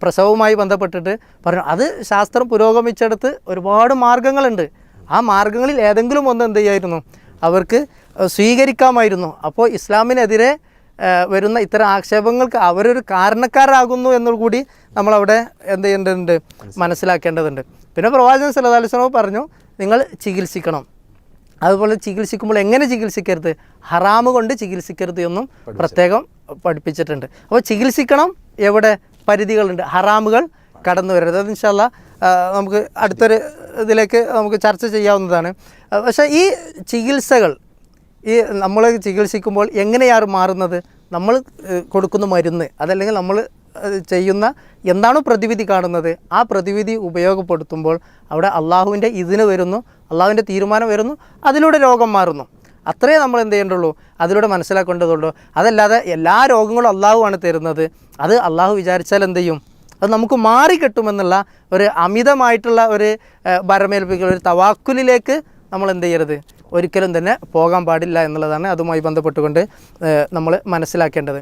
പ്രസവവുമായി ബന്ധപ്പെട്ടിട്ട് പറഞ്ഞു അത് ശാസ്ത്രം പുരോഗമിച്ചെടുത്ത് ഒരുപാട് മാർഗ്ഗങ്ങളുണ്ട്. ആ മാർഗ്ഗങ്ങളിൽ ഏതെങ്കിലും ഒന്ന് എന്ത് ചെയ്യായിരുന്നു അവർക്ക് സ്വീകരിക്കാമായിരുന്നു. അപ്പോൾ ഇസ്ലാമിനെതിരെ വരുന്ന ഇത്തരം ആക്ഷേപങ്ങൾക്ക് അവരൊരു കാരണക്കാരാകുന്നു എന്നുകൂടി നമ്മളവിടെ എന്ത് ചെയ്യേണ്ടതുണ്ട്, മനസ്സിലാക്കേണ്ടതുണ്ട്. പിന്നെ പ്രവാചകൻ സല്ലല്ലാഹു അലൈഹി വസല്ലം പറഞ്ഞു നിങ്ങൾ ചികിത്സിക്കണം. അതുപോലെ ചികിത്സിക്കുമ്പോൾ എങ്ങനെ ചികിത്സിക്കരുത്, ഹറാമ് കൊണ്ട് ചികിത്സിക്കരുത് എന്നും പ്രത്യേകം പഠിപ്പിച്ചിട്ടുണ്ട്. അപ്പോൾ ചികിത്സിക്കണം, എവിടെ പരിധികളുണ്ട്, ഹറാമുകൾ കടന്നു വരരുത്. അത് ഇൻഷാ അല്ലാഹ് നമുക്ക് അടുത്തൊരു ഇതിലേക്ക് നമുക്ക് ചർച്ച ചെയ്യാവുന്നതാണ്. പക്ഷേ ഈ ചികിത്സകൾ ഈ നമ്മൾ ചികിത്സിക്കുമ്പോൾ എങ്ങനെയാണ് മാറുന്നത്, നമ്മൾ കൊടുക്കുന്ന മരുന്ന് അതല്ലെങ്കിൽ നമ്മൾ ചെയ്യുന്ന എന്താണോ പ്രതിവിധി കാണുന്നത് ആ പ്രതിവിധി ഉപയോഗപ്പെടുത്തുമ്പോൾ അവിടെ അള്ളാഹുവിൻ്റെ ഇതിന് വരുന്നു, അള്ളാഹുവിൻ്റെ തീരുമാനം വരുന്നു, അതിലൂടെ രോഗം മാറുന്നു. അത്രേ നമ്മൾ എന്ത് ചെയ്യേണ്ടുള്ളൂ, അതിലൂടെ മനസ്സിലാക്കേണ്ടതുള്ളൂ. അതല്ലാതെ എല്ലാ രോഗങ്ങളും അള്ളാഹുവാണ് തരുന്നത്, അത് അള്ളാഹു വിചാരിച്ചാൽ എന്ത് ചെയ്യും, അത് നമുക്ക് മാറിക്കിട്ടുമെന്നുള്ള ഒരു അമിതമായിട്ടുള്ള ഒരു ഭരമേൽപ്പിക്കൽ, ഒരു തവാക്കുലിലേക്ക് നമ്മൾ എന്ത് ചെയ്യരുത്, ഒരിക്കലും തന്നെ പോകാൻ പാടില്ല എന്നുള്ളതാണ് അതുമായി ബന്ധപ്പെട്ടുകൊണ്ട് നമ്മൾ മനസ്സിലാക്കേണ്ടത്.